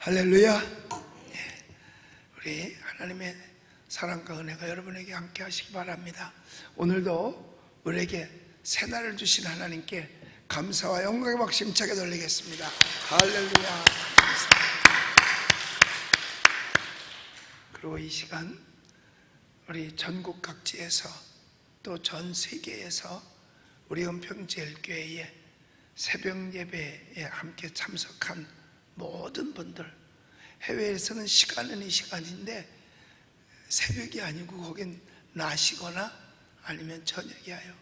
할렐루야. 우리 하나님의 사랑과 은혜가 여러분에게 함께 하시기 바랍니다. 오늘도 우리에게 새날을 주신 하나님께 감사와 영광의 박수 힘차게 돌리겠습니다. 할렐루야. 그리고 이 시간 우리 전국 각지에서 또 전 세계에서 우리 은평제일교회에 새벽 예배에 함께 참석한 모든 분들, 해외에서는 시간은 이 시간인데 새벽이 아니고 거긴 낮이거나 아니면 저녁이에요.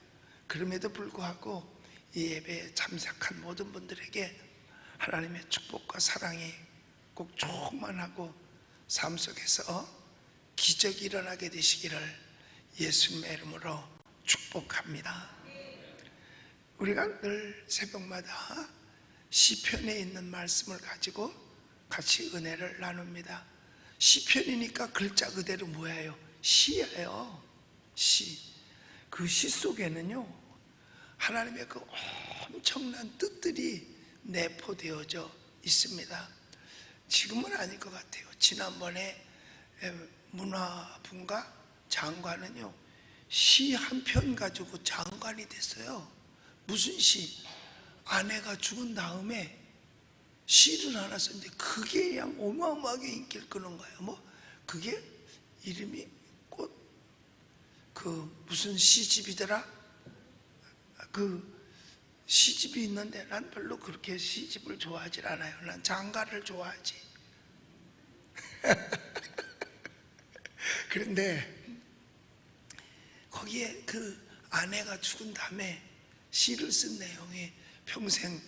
그럼에도 불구하고 이 예배에 참석한 모든 분들에게 하나님의 축복과 사랑이 꼭 충만하고 삶 속에서 기적이 일어나게 되시기를 예수님의 이름으로 축복합니다. 우리가 늘 새벽마다 시편에 있는 말씀을 가지고 같이 은혜를 나눕니다. 시편이니까 글자 그대로 뭐예요? 시예요. 시. 그 시 속에는요 하나님의 그 엄청난 뜻들이 내포되어져 있습니다. 지금은 아닐 것 같아요. 지난번에 문화분과 장관은요 시 한 편 가지고 장관이 됐어요. 무슨 시? 아내가 죽은 다음에 시를 하나 썼는데 그게 그냥 어마어마하게 인기를 끄는 거예요. 뭐 그게 이름이 꼭 그 무슨 시집이더라? 그 시집이 있는데 난 별로 그렇게 시집을 좋아하지 않아요. 난 장가를 좋아하지. 그런데 거기에 그 아내가 죽은 다음에 시를 쓴 내용이 평생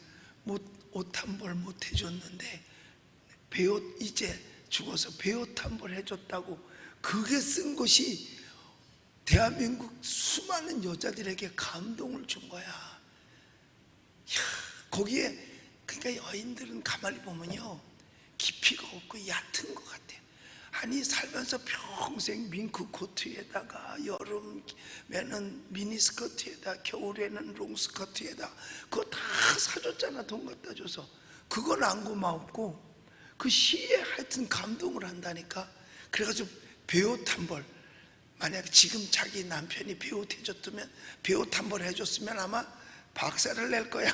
옷 한 벌 못 해줬는데 배옷 이제 죽어서 배옷 한 벌 해줬다고 그게 쓴 것이 대한민국 수많은 여자들에게 감동을 준 거야. 이야, 거기에 그러니까 여인들은 가만히 보면요 깊이가 없고 얕은 것 같아요. 아니 살면서 평생 밍크 코트에다가 여름에는 미니스커트에다 겨울에는 롱스커트에다 그거 다 사줬잖아. 돈 갖다 줘서. 그건 안 고마웠고 그 시에 하여튼 감동을 한다니까. 그래가지고 배옷 한 벌, 만약에 지금 자기 남편이 배옷 해줬으면 배옷 한 벌 해줬으면 아마 박살을 낼 거야.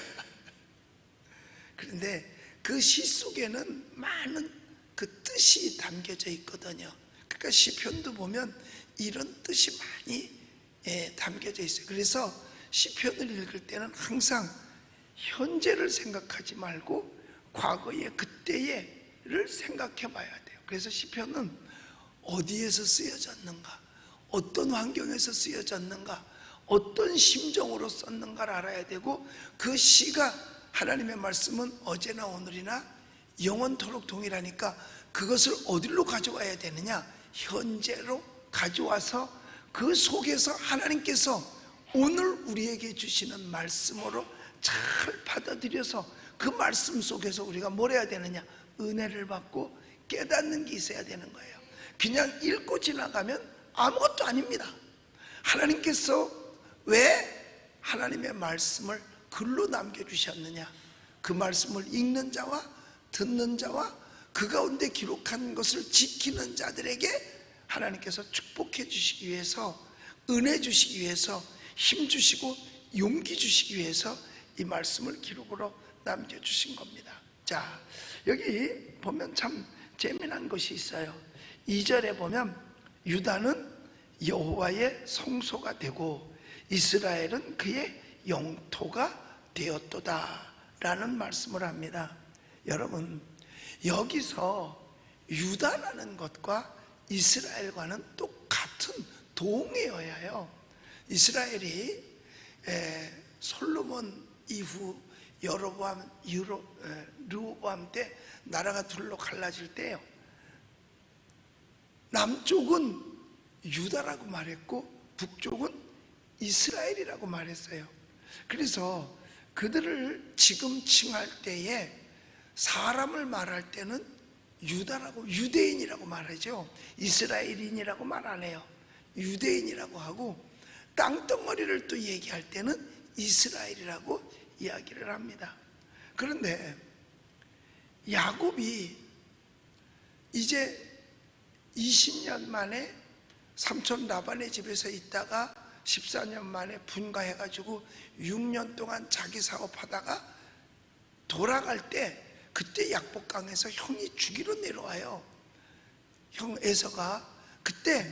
그런데 그 시 속에는 많은 그 뜻이 담겨져 있거든요. 그러니까 시편도 보면 이런 뜻이 많이 담겨져 있어요. 그래서 시편을 읽을 때는 항상 현재를 생각하지 말고 과거의 그때를 생각해 봐야 돼요. 그래서 시편은 어디에서 쓰여졌는가, 어떤 환경에서 쓰여졌는가, 어떤 심정으로 썼는가를 알아야 되고 그 시가 하나님의 말씀은 어제나 오늘이나 영원토록 동일하니까 그것을 어디로 가져와야 되느냐? 현재로 가져와서 그 속에서 하나님께서 오늘 우리에게 주시는 말씀으로 잘 받아들여서 그 말씀 속에서 우리가 뭘 해야 되느냐? 은혜를 받고 깨닫는 게 있어야 되는 거예요. 그냥 읽고 지나가면 아무것도 아닙니다. 하나님께서 왜 하나님의 말씀을 글로 남겨주셨느냐? 그 말씀을 읽는 자와 듣는 자와 그 가운데 기록한 것을 지키는 자들에게 하나님께서 축복해 주시기 위해서, 은혜 주시기 위해서, 힘 주시고 용기 주시기 위해서 이 말씀을 기록으로 남겨주신 겁니다. 자, 여기 보면 참 재미난 것이 있어요. 2절에 보면 유다는 여호와의 성소가 되고 이스라엘은 그의 영토가 되었도다 라는 말씀을 합니다. 여러분, 여기서 유다라는 것과 이스라엘과는 똑같은 동해어예요. 이스라엘이 솔로몬 이후 르호보암 때 나라가 둘로 갈라질 때요, 남쪽은 유다라고 말했고 북쪽은 이스라엘이라고 말했어요. 그래서 그들을 지금 칭할 때에 사람을 말할 때는 유다라고, 유대인이라고 말하죠. 이스라엘인이라고 말 안 해요. 유대인이라고 하고, 땅덩어리를 또 얘기할 때는 이스라엘이라고 이야기를 합니다. 그런데 야곱이 이제 20년 만에 삼촌 라반의 집에서 있다가 14년 만에 분가해가지고 6년 동안 자기 사업하다가 돌아갈 때 그때 약복강에서 형이 죽이러 내려와요. 형 에서가 그때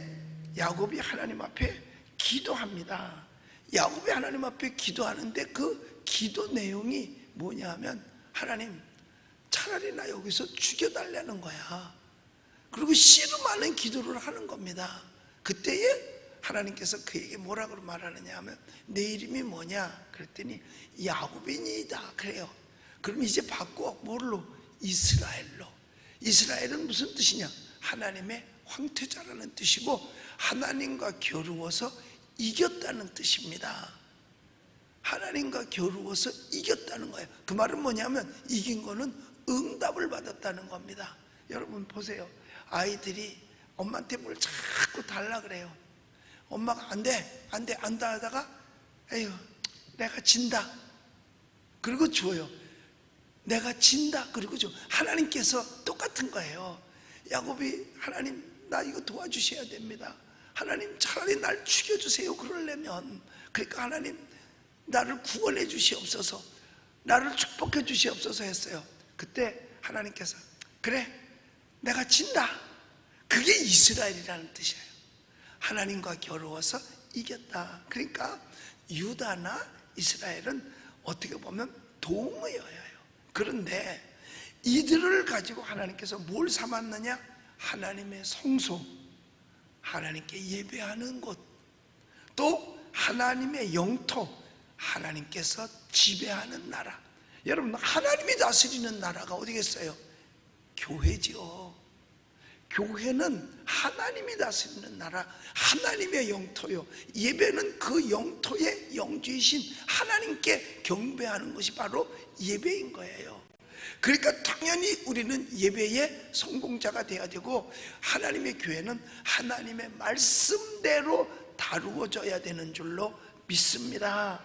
야곱이 하나님 앞에 기도합니다. 야곱이 하나님 앞에 기도하는데 그 기도 내용이 뭐냐 하면 하나님 차라리 나 여기서 죽여달라는 거야. 그리고 씨름하는 기도를 하는 겁니다. 그때에 하나님께서 그에게 뭐라고 말하느냐 하면 내 이름이 뭐냐 그랬더니 야곱이니이다 그래요. 그럼 이제 바꿔 뭘로? 이스라엘로. 이스라엘은 무슨 뜻이냐? 하나님의 황태자라는 뜻이고 하나님과 겨루어서 이겼다는 뜻입니다. 하나님과 겨루어서 이겼다는 거예요. 그 말은 뭐냐면 이긴 거는 응답을 받았다는 겁니다. 여러분 보세요. 아이들이 엄마한테 뭘 자꾸 달라 그래요. 엄마가 안 돼 하다가 에휴 내가 진다 그리고 줘요. 내가 진다 그리고 줘. 하나님께서 똑같은 거예요. 야곱이 하나님 나 이거 도와주셔야 됩니다. 하나님 차라리 날 죽여주세요 그러려면. 그러니까 하나님 나를 구원해 주시옵소서, 나를 축복해 주시옵소서 했어요. 그때 하나님께서 그래 내가 진다. 그게 이스라엘이라는 뜻이에요. 하나님과 겨루어서 이겼다. 그러니까 유다나 이스라엘은 어떻게 보면 동의어예요. 그런데 이들을 가지고 하나님께서 뭘 삼았느냐? 하나님의 성소, 하나님께 예배하는 곳, 또 하나님의 영토, 하나님께서 지배하는 나라. 여러분 하나님이 다스리는 나라가 어디겠어요? 교회지요. 교회는 하나님이 다스리는 나라, 하나님의 영토요. 예배는 그 영토의 영주이신 하나님께 경배하는 것이 바로 예배인 거예요. 그러니까 당연히 우리는 예배의 성공자가 되어야 되고 하나님의 교회는 하나님의 말씀대로 다루어져야 되는 줄로 믿습니다.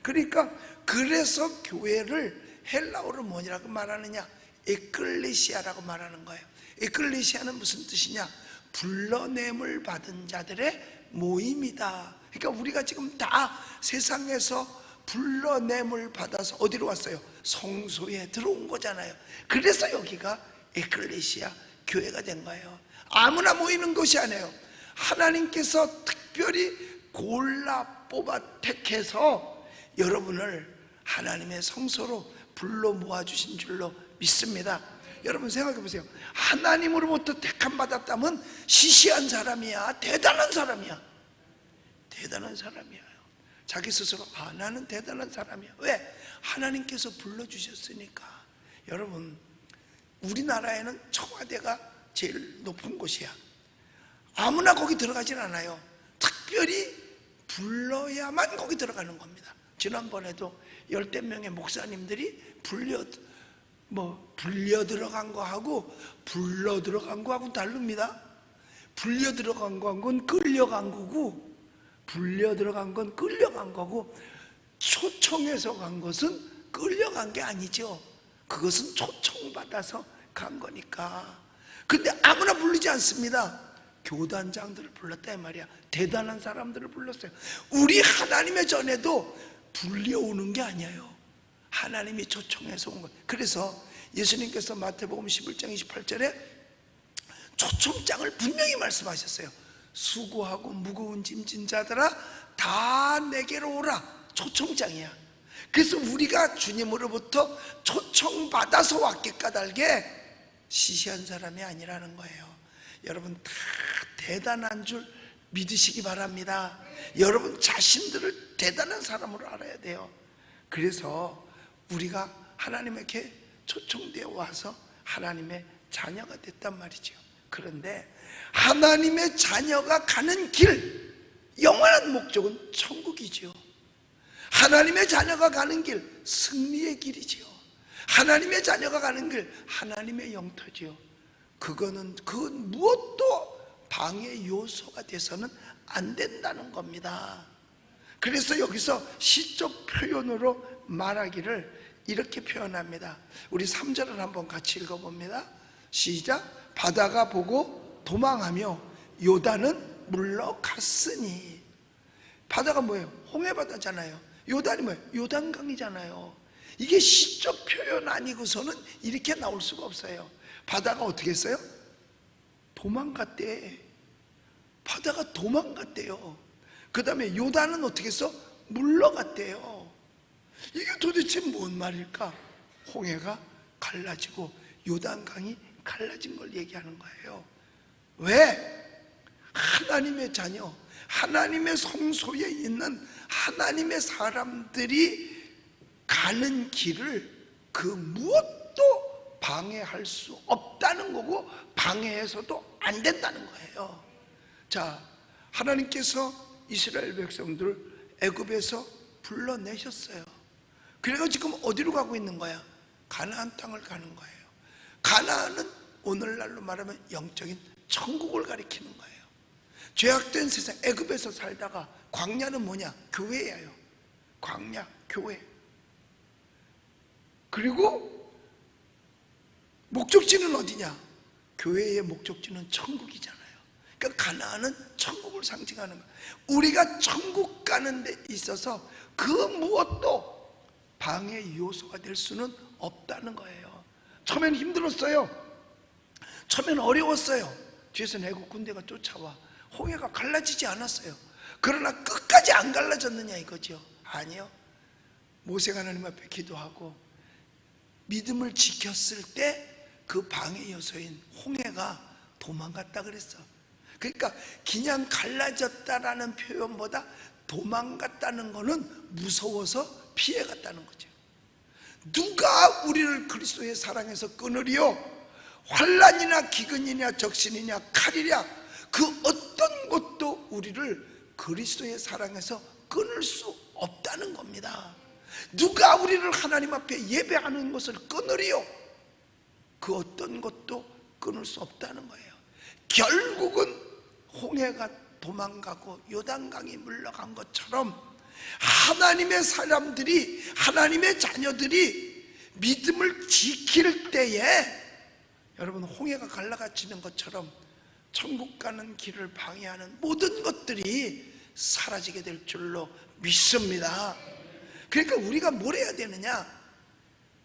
그러니까 그래서 교회를 헬라어로 뭐라고 말하느냐? 에클레시아라고 말하는 거예요. 에클레시아는 무슨 뜻이냐? 불러냄을 받은 자들의 모임이다. 그러니까 우리가 지금 다 세상에서 불러냄을 받아서 어디로 왔어요? 성소에 들어온 거잖아요. 그래서 여기가 에클레시아 교회가 된 거예요. 아무나 모이는 것이 아니에요. 하나님께서 특별히 골라 뽑아 택해서 여러분을 하나님의 성소로 불러 모아주신 줄로 믿습니다. 여러분 생각해 보세요. 하나님으로부터 택함 받았다면 시시한 사람이야? 대단한 사람이야? 대단한 사람이야. 자기 스스로 나는 대단한 사람이야. 왜? 하나님께서 불러주셨으니까. 여러분 우리나라에는 청와대가 제일 높은 곳이야. 아무나 거기 들어가진 않아요. 특별히 불러야만 거기 들어가는 겁니다. 지난번에도 10대 명의 목사님들이 불려 들어간 거하고 불러 들어간 거하고 다릅니다. 불려 들어간 건 끌려간 거고 불려 들어간 건 끌려간 거고 초청해서 간 것은 끌려간 게 아니죠. 그것은 초청받아서 간 거니까. 근데 아무나 부르지 않습니다. 교단장들을 불렀다 이 말이야. 대단한 사람들을 불렀어요. 우리 하나님의 전에도 불려오는 게 아니에요. 하나님이 초청해서 온 거예요. 그래서 예수님께서 마태복음 11장 28절에 초청장을 분명히 말씀하셨어요. 수고하고 무거운 짐진 자들아 다 내게로 오라. 초청장이야. 그래서 우리가 주님으로부터 초청받아서 왔게 까닭에 시시한 사람이 아니라는 거예요. 여러분 다 대단한 줄 믿으시기 바랍니다. 여러분 자신들을 대단한 사람으로 알아야 돼요. 그래서 우리가 하나님에게 초청되어 와서 하나님의 자녀가 됐단 말이죠. 그런데 하나님의 자녀가 가는 길, 영원한 목적은 천국이지요. 하나님의 자녀가 가는 길, 승리의 길이지요. 하나님의 자녀가 가는 길, 하나님의 영토지요. 그건 무엇도 방해 요소가 돼서는 안 된다는 겁니다. 그래서 여기서 시적 표현으로 말하기를 이렇게 표현합니다. 우리 3절을 한번 같이 읽어봅니다. 시작. 바다가 보고 도망하며 요단은 물러갔으니. 바다가 뭐예요? 홍해바다잖아요. 요단이 뭐예요? 요단강이잖아요. 이게 시적 표현 아니고서는 이렇게 나올 수가 없어요. 바다가 어떻게 했어요? 도망갔대. 바다가 도망갔대요. 그 다음에 요단은 어떻게 했어? 물러갔대요. 이게 도대체 뭔 말일까? 홍해가 갈라지고 요단강이 갈라진 걸 얘기하는 거예요. 왜? 하나님의 자녀, 하나님의 성소에 있는 하나님의 사람들이 가는 길을 그 무엇도 방해할 수 없다는 거고, 방해해서도 안 된다는 거예요. 자, 하나님께서 이스라엘 백성들을 애굽에서 불러내셨어요. 그래서 지금 어디로 가고 있는 거야? 가나안 땅을 가는 거예요. 가나안은 오늘날로 말하면 영적인 천국을 가리키는 거예요. 죄악된 세상 애굽에서 살다가 광야는 뭐냐? 교회예요. 광야, 교회. 그리고 목적지는 어디냐? 교회의 목적지는 천국이잖아요. 그러니까 가나안은 천국을 상징하는 거예요. 우리가 천국 가는 데 있어서 그 무엇도 방해 요소가 될 수는 없다는 거예요. 처음엔 힘들었어요. 처음엔 어려웠어요. 뒤에서 애국 군대가 쫓아와. 홍해가 갈라지지 않았어요. 그러나 끝까지 안 갈라졌느냐 이거죠. 아니요. 모세가 하나님 앞에 기도하고 믿음을 지켰을 때 그 방해 요소인 홍해가 도망갔다 그랬어. 그러니까 그냥 갈라졌다라는 표현보다 도망갔다는 거는 무서워서 피해갔다는 거죠. 누가 우리를 그리스도의 사랑에서 끊으리요? 환난이나 기근이냐 적신이냐 칼이냐, 그 어떤 것도 우리를 그리스도의 사랑에서 끊을 수 없다는 겁니다. 누가 우리를 하나님 앞에 예배하는 것을 끊으리요? 그 어떤 것도 끊을 수 없다는 거예요. 결국은 홍해가 도망가고 요단강이 물러간 것처럼 하나님의 사람들이, 하나님의 자녀들이 믿음을 지킬 때에 여러분 홍해가 갈라가지는 것처럼 천국 가는 길을 방해하는 모든 것들이 사라지게 될 줄로 믿습니다. 그러니까 우리가 뭘 해야 되느냐?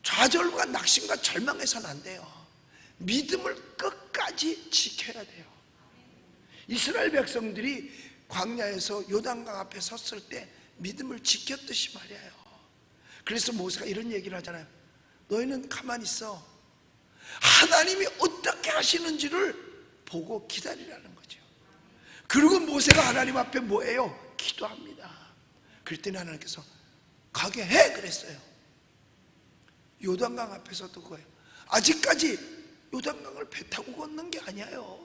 좌절과 낙심과 절망해서는 안 돼요. 믿음을 끝까지 지켜야 돼요. 이스라엘 백성들이 광야에서 요단강 앞에 섰을 때 믿음을 지켰듯이 말이에요. 그래서 모세가 이런 얘기를 하잖아요. 너희는 가만히 있어. 하나님이 어떻게 하시는지를 보고 기다리라는 거죠. 그리고 모세가 하나님 앞에 뭐예요? 기도합니다. 그랬더니 하나님께서 가게 해 그랬어요. 요단강 앞에서도 그거예요. 아직까지 요단강을 배 타고 건넌 게 아니에요.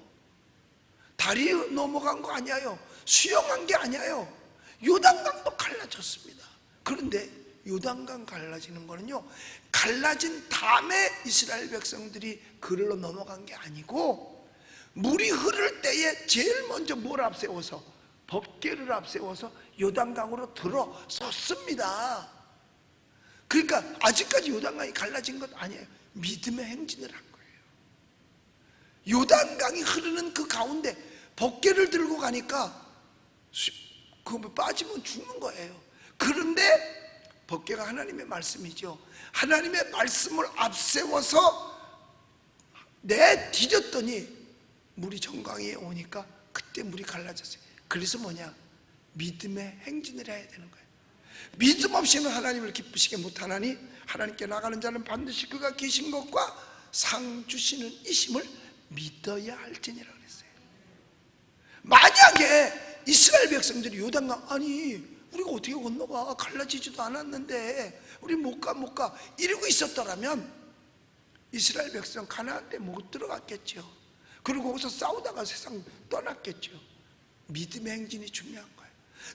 다리 넘어간 거 아니에요. 수영한 게 아니에요. 요단강도 갈라졌습니다. 그런데 요단강 갈라지는 거는요, 갈라진 다음에 이스라엘 백성들이 그리로 넘어간 게 아니고, 물이 흐를 때에 제일 먼저 뭘 앞세워서? 법궤를 앞세워서 요단강으로 들어섰습니다. 그러니까 아직까지 요단강이 갈라진 것 아니에요. 믿음의 행진을 한 거예요. 요단강이 흐르는 그 가운데 법궤를 들고 가니까 그거 빠지면 죽는 거예요. 그런데 법궤가 하나님의 말씀이죠. 하나님의 말씀을 앞세워서 내디뎠더니 물이 정강이에 오니까 그때 물이 갈라졌어요. 그래서 뭐냐? 믿음의 행진을 해야 되는 거예요. 믿음 없이는 하나님을 기쁘시게 못하나니 하나님께 나가는 자는 반드시 그가 계신 것과 상 주시는 이심을 믿어야 할지니라 그랬어요. 만약에 이스라엘 백성들이 요단강, 아니 우리가 어떻게 건너가? 갈라지지도 않았는데 우리 못 가 이러고 있었더라면 이스라엘 백성 가나안 때 못 들어갔겠죠. 그리고 거기서 싸우다가 세상 떠났겠죠. 믿음의 행진이 중요한 거예요.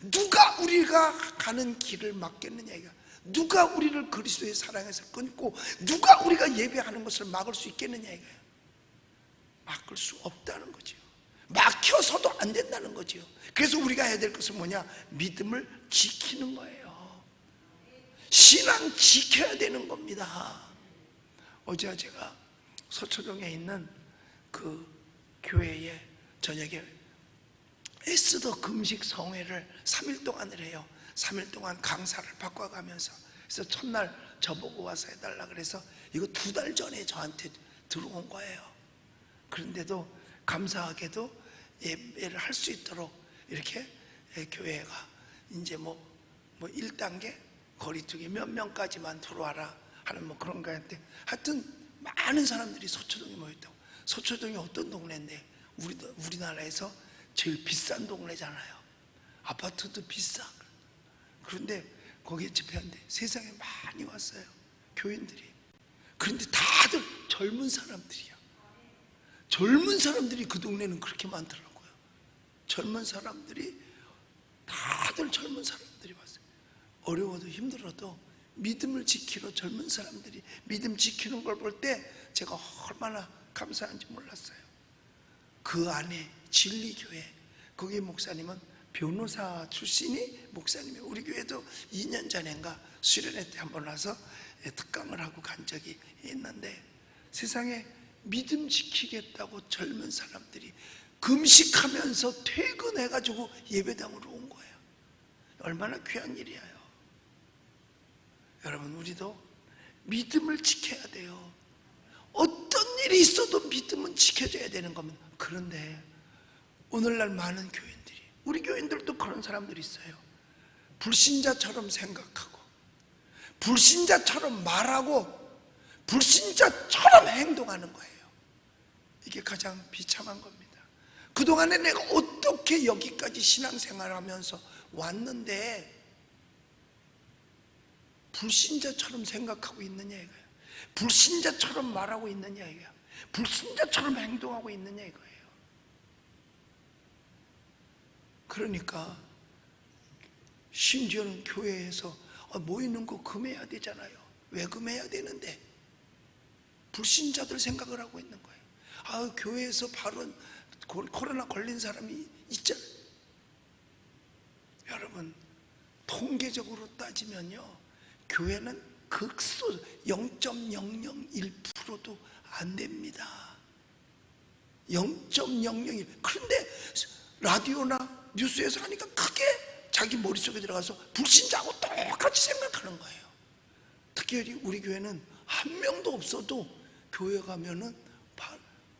누가 우리가 가는 길을 막겠느냐 이거. 누가 우리를 그리스도의 사랑에서 끊고 누가 우리가 예배하는 것을 막을 수 있겠느냐 이거예요. 막을 수 없다는 거죠. 막혀서도 안 된다는 거죠. 그래서 우리가 해야 될 것은 뭐냐? 믿음을 지키는 거예요. 신앙 지켜야 되는 겁니다. 어제 제가 서초동에 있는 그 교회에 저녁에 에스더 금식 성회를 3일 동안을 해요. 3일 동안 강사를 바꿔가면서. 그래서 첫날 저보고 와서 해달라 그래서 이거 2달 전에 저한테 들어온 거예요. 그런데도 감사하게도 예배를 할 수 있도록 이렇게 교회가 이제 뭐 1단계 거리두기 몇 명까지만 들어와라 하는 뭐 그런 거였는데, 하여튼 많은 사람들이 서초동에 모였다고. 서초동이 어떤 동네인데 우리나라에서 제일 비싼 동네잖아요. 아파트도 비싸. 그런데 거기에 집회하는데 세상에 많이 왔어요, 교인들이. 그런데 다들 젊은 사람들이야. 젊은 사람들이 그 동네는 그렇게 많더라고요. 젊은 사람들이, 다들 젊은 사람들이 왔어요. 어려워도 힘들어도 믿음을 지키러 젊은 사람들이 믿음 지키는 걸 볼 때 제가 얼마나 감사한지 몰랐어요. 그 안에 진리교회, 거기 목사님은 변호사 출신이 목사님이에요. 우리 교회도 2년 전인가 수련회 때 한번 와서 특강을 하고 간 적이 있는데, 세상에 믿음 지키겠다고 젊은 사람들이 금식하면서 퇴근해가지고 예배당으로 온 거예요. 얼마나 귀한 일이에요. 여러분, 우리도 믿음을 지켜야 돼요. 어떤 일이 있어도 믿음은 지켜줘야 되는 겁니다. 그런데 오늘날 많은 교인들이, 우리 교인들도 그런 사람들이 있어요. 불신자처럼 생각하고 불신자처럼 말하고 불신자처럼 행동하는 거예요. 이게 가장 비참한 겁니다. 그동안에 내가 어떻게 여기까지 신앙생활을 하면서 왔는데 불신자처럼 생각하고 있느냐 이거예요. 불신자처럼 말하고 있느냐 이거예요. 불신자처럼 행동하고 있느냐 이거예요. 그러니까 심지어는 교회에서 모이는 거 금해야 되잖아요. 왜 금해야 되는데 불신자들 생각을 하고 있는 거예요. 교회에서 바로 코로나 걸린 사람이 있잖아요. 여러분, 통계적으로 따지면요, 교회는 극소 0.001%도 안 됩니다. 0.001. 그런데 라디오나 뉴스에서 하니까 크게 자기 머릿속에 들어가서 불신자하고 똑같이 생각하는 거예요. 특히 우리 교회는 한 명도 없어도 교회 가면은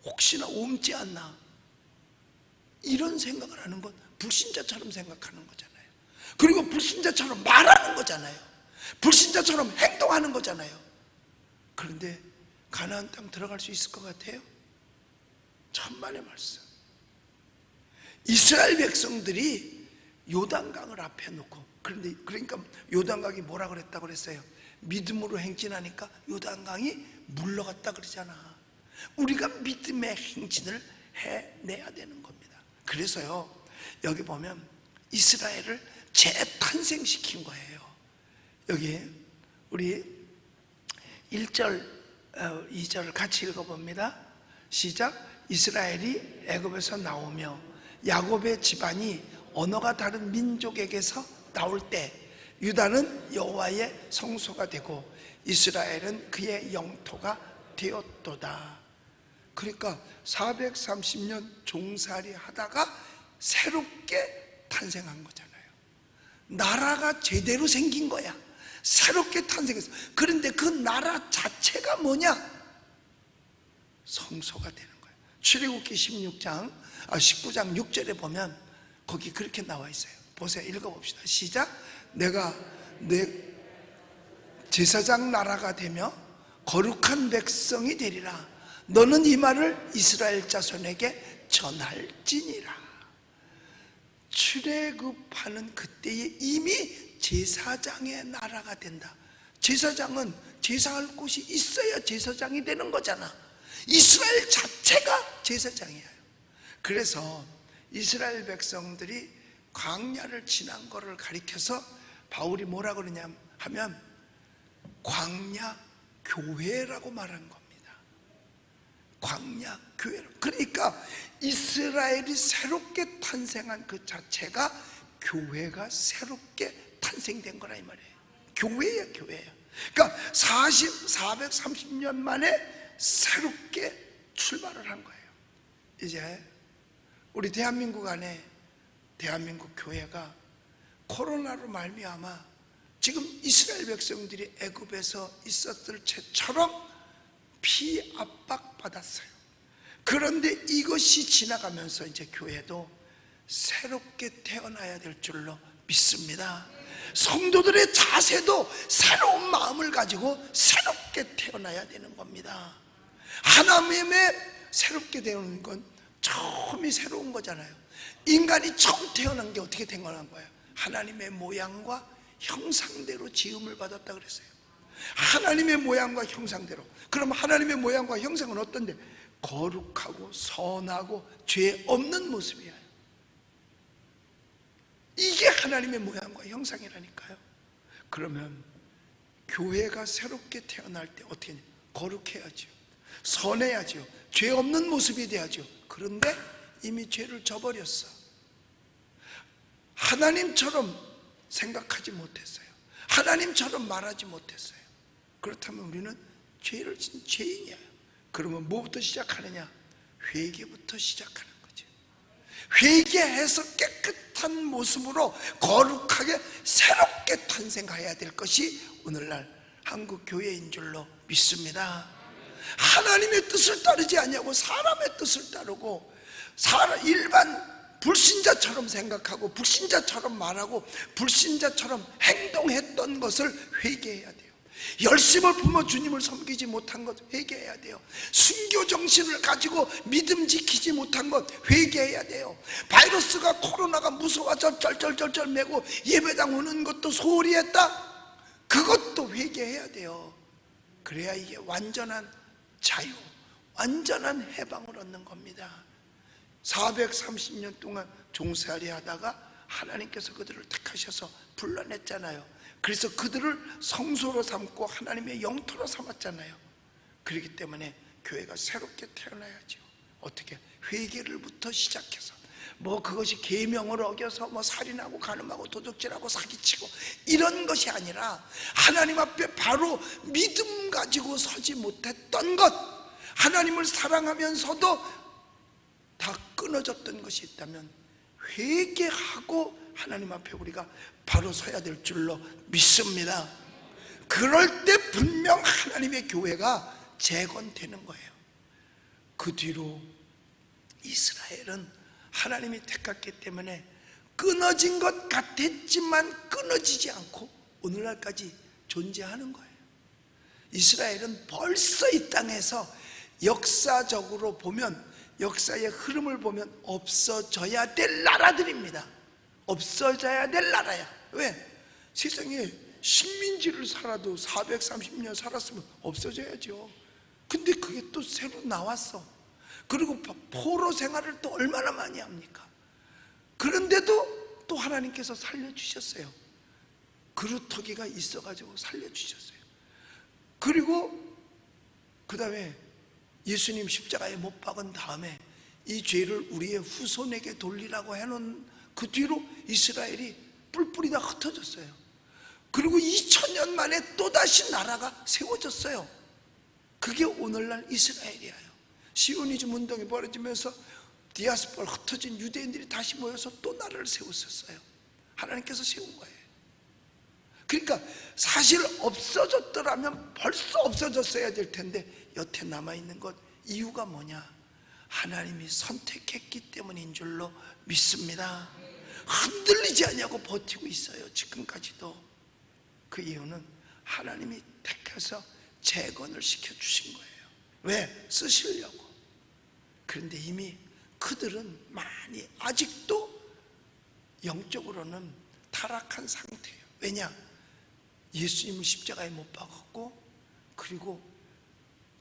혹시나 옮지 않나 이런 생각을 하는 건 불신자처럼 생각하는 거잖아요. 그리고 불신자처럼 말하는 거잖아요. 불신자처럼 행동하는 거잖아요. 그런데 가나안 땅 들어갈 수 있을 것 같아요? 천만의 말씀. 이스라엘 백성들이 요단강을 앞에 놓고, 그러니까 요단강이 뭐라 그랬다고 그랬어요? 믿음으로 행진하니까 요단강이 물러갔다 그러잖아. 우리가 믿음의 행진을 해내야 되는 겁니다. 그래서요, 여기 보면 이스라엘을 재탄생시킨 거예요. 여기 우리 1절 2절을 같이 읽어봅니다. 시작. 이스라엘이 애굽에서 나오며 야곱의 집안이 언어가 다른 민족에게서 나올 때 유다는 여호와의 성소가 되고 이스라엘은 그의 영토가 되었도다. 그러니까 430년 종살이 하다가 새롭게 탄생한 거잖아요. 나라가 제대로 생긴 거야. 새롭게 탄생했어. 그런데 그 나라 자체가 뭐냐? 성소가 되는 거예요. 출애굽기 19장 6절에 보면 거기 그렇게 나와 있어요. 보세요. 읽어봅시다. 시작. 내가 내 제사장 나라가 되며 거룩한 백성이 되리라. 너는 이 말을 이스라엘 자손에게 전할지니라. 출애굽하는 그때에 이미 제사장의 나라가 된다. 제사장은 제사할 곳이 있어야 제사장이 되는 거잖아. 이스라엘 자체가 제사장이에요. 그래서 이스라엘 백성들이 광야를 지난 거를 가리켜서 바울이 뭐라 그러냐 하면 광야 교회라고 말한 겁니다. 광야 교회. 그러니까 이스라엘이 새롭게 탄생한 그 자체가 교회가 새롭게 탄생된 거라 이 말이에요. 교회야, 교회야. 그러니까 430년 만에 새롭게 출발을 한 거예요. 이제 우리 대한민국 안에 대한민국 교회가 코로나로 말미암아 지금 이스라엘 백성들이 애굽에서 있었을 때처럼 피압박받았어요. 그런데 이것이 지나가면서 이제 교회도 새롭게 태어나야 될 줄로 믿습니다. 성도들의 자세도 새로운 마음을 가지고 새롭게 태어나야 되는 겁니다. 하나님의 새롭게 되는 건 처음이 새로운 거잖아요. 인간이 처음 태어난 게 어떻게 태어난 거예요? 하나님의 모양과 형상대로 지음을 받았다 그랬어요. 하나님의 모양과 형상대로. 그럼 하나님의 모양과 형상은 어떤데? 거룩하고 선하고 죄 없는 모습이에요. 이게 하나님의 모양과 형상이라니까요. 그러면 교회가 새롭게 태어날 때 어떻게 해야? 거룩해야죠. 선해야죠. 죄 없는 모습이 돼야죠. 그런데 이미 죄를 져버렸어. 하나님처럼 생각하지 못했어요. 하나님처럼 말하지 못했어요. 그렇다면 우리는 죄를 진 죄인이에요. 그러면 뭐부터 시작하느냐? 회개부터 시작하는 거죠. 회개해서 깨끗한 모습으로 거룩하게 새롭게 탄생해야 될 것이 오늘날 한국 교회인 줄로 믿습니다. 하나님의 뜻을 따르지 않냐고 사람의 뜻을 따르고 일반 불신자처럼 생각하고 불신자처럼 말하고 불신자처럼 행동했던 것을 회개해야 돼요. 열심을 품어 주님을 섬기지 못한 것 회개해야 돼요. 순교 정신을 가지고 믿음 지키지 못한 것 회개해야 돼요. 바이러스가 코로나가 무서워서 쩔쩔쩔쩔 매고 예배당 오는 것도 소홀히 했다. 그것도 회개해야 돼요. 그래야 이게 완전한 자유, 완전한 해방을 얻는 겁니다. 430년 동안 종살이 하다가 하나님께서 그들을 택하셔서 불러냈잖아요. 그래서 그들을 성소로 삼고 하나님의 영토로 삼았잖아요. 그렇기 때문에 교회가 새롭게 태어나야죠. 어떻게? 회개를부터 시작해서 그것이 계명을 어겨서 살인하고 간음하고 도둑질하고 사기치고 이런 것이 아니라 하나님 앞에 바로 믿음 가지고 서지 못했던 것, 하나님을 사랑하면서도 다 끊어졌던 것이 있다면 회개하고 하나님 앞에 우리가 바로 서야 될 줄로 믿습니다. 그럴 때 분명 하나님의 교회가 재건되는 거예요. 그 뒤로 이스라엘은 하나님이 택했기 때문에 끊어진 것 같았지만 끊어지지 않고 오늘날까지 존재하는 거예요. 이스라엘은 벌써 이 땅에서 역사적으로 보면, 역사의 흐름을 보면 없어져야 될 나라들입니다. 없어져야 될 나라야. 왜? 세상에 식민지를 살아도 430년 살았으면 없어져야죠. 근데 그게 또 새로 나왔어. 그리고 포로 생활을 또 얼마나 많이 합니까? 그런데도 또 하나님께서 살려주셨어요. 그루터기가 있어가지고 살려주셨어요. 그리고 그 다음에 예수님 십자가에 못 박은 다음에 이 죄를 우리의 후손에게 돌리라고 해놓은 그 뒤로 이스라엘이 뿔뿔이 다 흩어졌어요. 그리고 2000년 만에 또다시 나라가 세워졌어요. 그게 오늘날 이스라엘이에요. 시오니즘 운동이 벌어지면서 디아스포라 흩어진 유대인들이 다시 모여서 또 나라를 세웠었어요. 하나님께서 세운 거예요. 그러니까 사실 없어졌더라면 벌써 없어졌어야 될 텐데 여태 남아있는 것, 이유가 뭐냐? 하나님이 선택했기 때문인 줄로 믿습니다. 흔들리지 않냐고 버티고 있어요. 지금까지도. 그 이유는 하나님이 택해서 재건을 시켜주신 거예요. 왜? 쓰시려고. 그런데 이미 그들은 많이 아직도 영적으로는 타락한 상태예요. 왜냐? 예수님을 십자가에 못 박았고, 그리고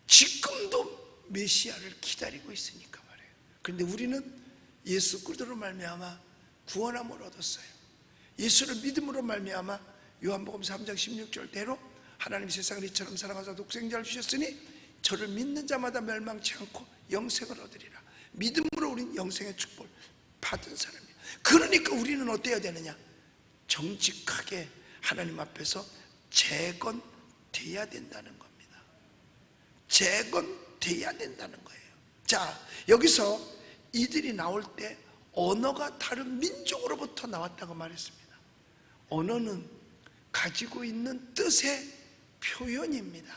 지금도 메시아를 기다리고 있으니까 말이에요. 그런데 우리는 예수 그리스도로 말미암아 구원함을 얻었어요. 예수를 믿음으로 말미암아 요한복음 3장 16절대로 하나님 세상을 이처럼 사랑하사 독생자를 주셨으니 저를 믿는 자마다 멸망치 않고 영생을 얻으리라. 믿음으로 우리는 영생의 축복을 받은 사람이에요. 그러니까 우리는 어때야 되느냐? 정직하게 하나님 앞에서 재건돼야 된다는 겁니다. 재건돼야 된다는 거예요. 자, 여기서 이들이 나올 때 언어가 다른 민족으로부터 나왔다고 말했습니다. 언어는 가지고 있는 뜻의 표현입니다.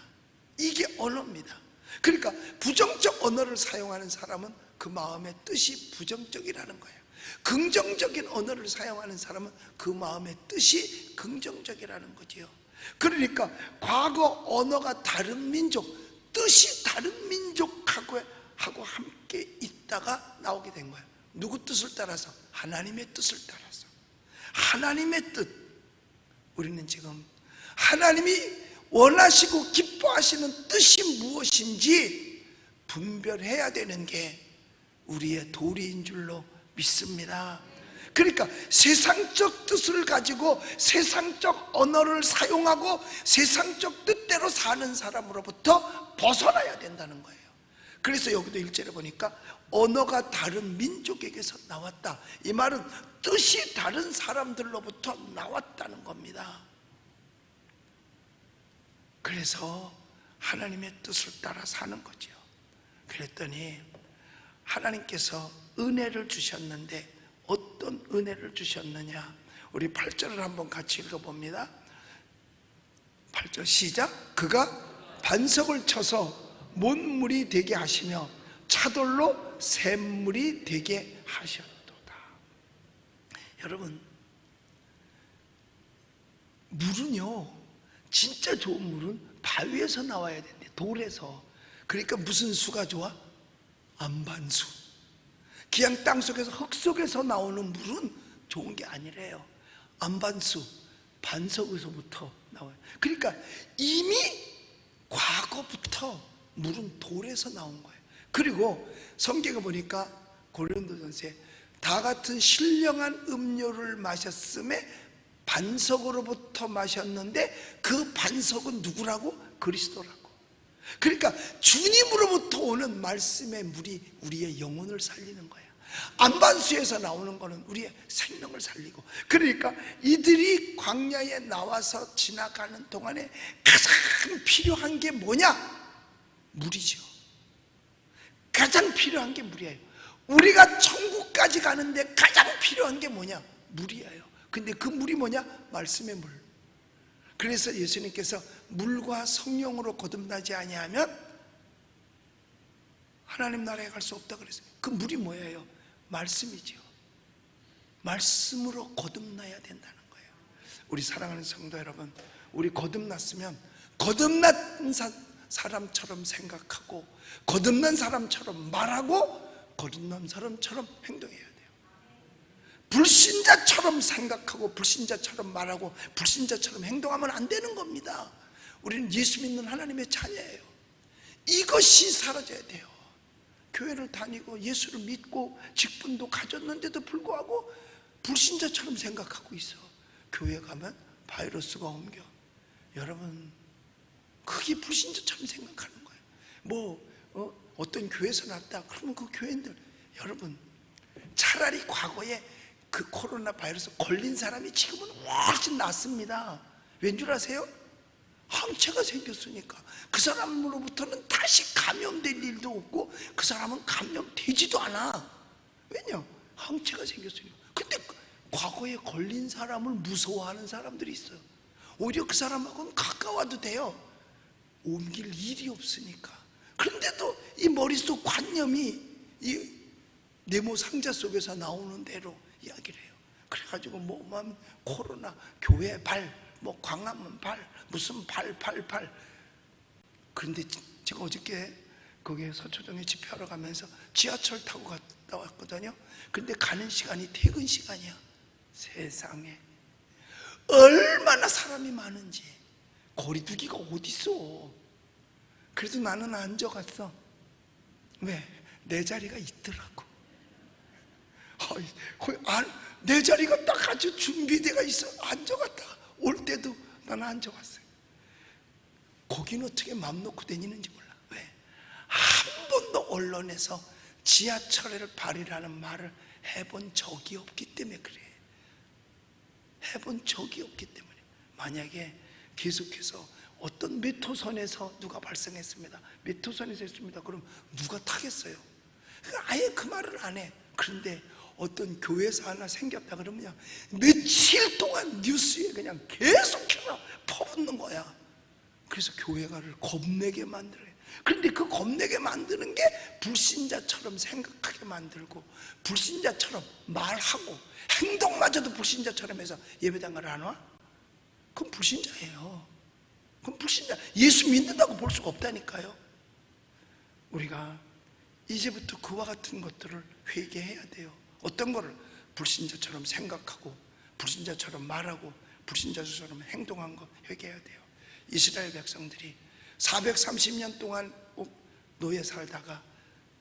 이게 언어입니다. 그러니까 부정적 언어를 사용하는 사람은 그 마음의 뜻이 부정적이라는 거예요. 긍정적인 언어를 사용하는 사람은 그 마음의 뜻이 긍정적이라는 거지요. 그러니까 과거 언어가 다른 민족, 뜻이 다른 민족하고 함께 있다가 나오게 된 거예요. 누구 뜻을 따라서? 하나님의 뜻을 따라서. 하나님의 뜻. 우리는 지금 하나님이 원하시고 기뻐하시는 뜻이 무엇인지 분별해야 되는 게 우리의 도리인 줄로 믿습니다. 그러니까 세상적 뜻을 가지고 세상적 언어를 사용하고 세상적 뜻대로 사는 사람으로부터 벗어나야 된다는 거예요. 그래서 여기도 1절에 보니까 언어가 다른 민족에게서 나왔다. 이 말은 뜻이 다른 사람들로부터 나왔다는 겁니다. 그래서 하나님의 뜻을 따라 사는 거죠. 그랬더니 하나님께서 은혜를 주셨는데 어떤 은혜를 주셨느냐? 우리 8절을 한번 같이 읽어봅니다. 8절 시작. 그가 반석을 쳐서 못물이 되게 하시며 차돌로 샘물이 되게 하셨도다. 여러분, 물은요, 진짜 좋은 물은 바위에서 나와야 된대. 돌에서. 그러니까 무슨 수가 좋아? 안반수. 그냥 땅속에서 흙 속에서 나오는 물은 좋은 게 아니래요. 안반수, 반석에서부터 나와요. 그러니까 이미 과거부터 물은 돌에서 나온 거예요. 그리고 성경에 보니까 고린도전서에 다 같은 신령한 음료를 마셨음에 반석으로부터 마셨는데 그 반석은 누구라고? 그리스도라고. 그러니까 주님으로부터 오는 말씀의 물이 우리의 영혼을 살리는 거예요. 안반수에서 나오는 거는 우리의 생명을 살리고. 그러니까 이들이 광야에 나와서 지나가는 동안에 가장 필요한 게 뭐냐? 물이죠. 가장 필요한 게 물이에요. 우리가 천국까지 가는데 가장 필요한 게 뭐냐? 물이에요. 근데 그 물이 뭐냐? 말씀의 물. 그래서 예수님께서 물과 성령으로 거듭나지 아니하면 하나님 나라에 갈 수 없다 그랬어요. 그 물이 뭐예요? 말씀이죠. 말씀으로 거듭나야 된다는 거예요. 우리 사랑하는 성도 여러분, 우리 거듭났으면 거듭난 사람처럼 생각하고 거듭난 사람처럼 말하고 거듭난 사람처럼 행동해야 돼요. 불신자처럼 생각하고 불신자처럼 말하고 불신자처럼 행동하면 안 되는 겁니다. 우리는 예수 믿는 하나님의 자녀예요. 이것이 사라져야 돼요. 교회를 다니고 예수를 믿고 직분도 가졌는데도 불구하고 불신자처럼 생각하고 있어. 교회 가면 바이러스가 옮겨. 여러분, 그게 불신자처럼 생각하는 거예요. 어떤 교회에서 났다 그러면 그 교회인들, 여러분, 차라리 과거에 그 코로나 바이러스 걸린 사람이 지금은 훨씬 낫습니다. 왠 줄 아세요? 항체가 생겼으니까 그 사람으로부터는 다시 감염될 일도 없고 그 사람은 감염되지도 않아. 왜냐? 항체가 생겼으니까. 근데 과거에 걸린 사람을 무서워하는 사람들이 있어요. 오히려 그 사람하고는 가까워도 돼요. 옮길 일이 없으니까. 그런데도 이 머릿속 관념이 이 네모 상자 속에서 나오는 대로 이야기를 해요. 그래가지고 뭐만 코로나, 교회 발, 광화문 발, 무슨 발. 그런데 제가 어저께 거기에 서초동에 집회하러 가면서 지하철 타고 갔다 왔거든요. 근데 가는 시간이 퇴근 시간이야. 세상에 얼마나 사람이 많은지. 거리두기가 어딨어. 그래도 나는 앉아갔어. 왜? 내 자리가 있더라고. 내 자리가 딱 아주 준비되어 있어. 앉아갔다가 올 때도 나는 앉아갔어요. 거기는 어떻게 맘 놓고 다니는지 몰라. 왜? 한 번도 언론에서 지하철을 발이라는 말을 해본 적이 없기 때문에 그래. 해본 적이 없기 때문에. 만약에 계속해서 어떤 몇 호선에서 누가 발생했습니다, 몇 호선에서 했습니다, 그럼 누가 타겠어요? 아예 그 말을 안 해. 그런데 어떤 교회에서 하나 생겼다 그러면 며칠 동안 뉴스에 그냥 계속해서 퍼붓는 거야. 그래서 교회가를 겁내게 만들어요. 그런데 그 겁내게 만드는 게 불신자처럼 생각하게 만들고, 불신자처럼 말하고, 행동마저도 불신자처럼 해서 예배당 가러 안 와? 그건 불신자예요. 그건 불신자. 예수 믿는다고 볼 수가 없다니까요. 우리가 이제부터 그와 같은 것들을 회개해야 돼요. 어떤 거를? 불신자처럼 생각하고, 불신자처럼 말하고, 불신자처럼 행동한 거 회개해야 돼요. 이스라엘 백성들이 430년 동안 노예 살다가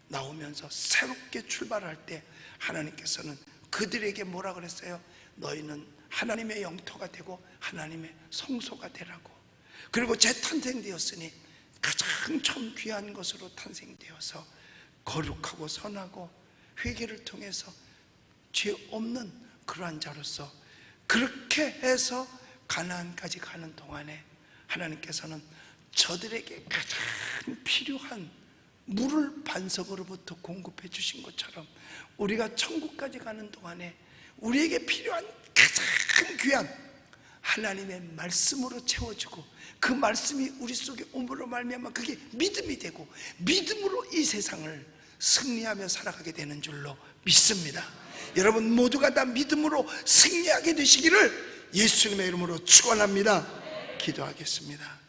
나오면서 새롭게 출발할 때 하나님께서는 그들에게 뭐라 그랬어요? 너희는 하나님의 영토가 되고 하나님의 성소가 되라고. 그리고 재탄생되었으니 가장 처음 귀한 것으로 탄생되어서 거룩하고 선하고 회개를 통해서 죄 없는 그러한 자로서 그렇게 해서 가나안까지 가는 동안에 하나님께서는 저들에게 가장 필요한 물을 반석으로부터 공급해 주신 것처럼 우리가 천국까지 가는 동안에 우리에게 필요한 가장 귀한 하나님의 말씀으로 채워주고, 그 말씀이 우리 속에 옴으로 말미암아 그게 믿음이 되고, 믿음으로 이 세상을 승리하며 살아가게 되는 줄로 믿습니다. 여러분 모두가 다 믿음으로 승리하게 되시기를 예수님의 이름으로 축원합니다. 기도하겠습니다.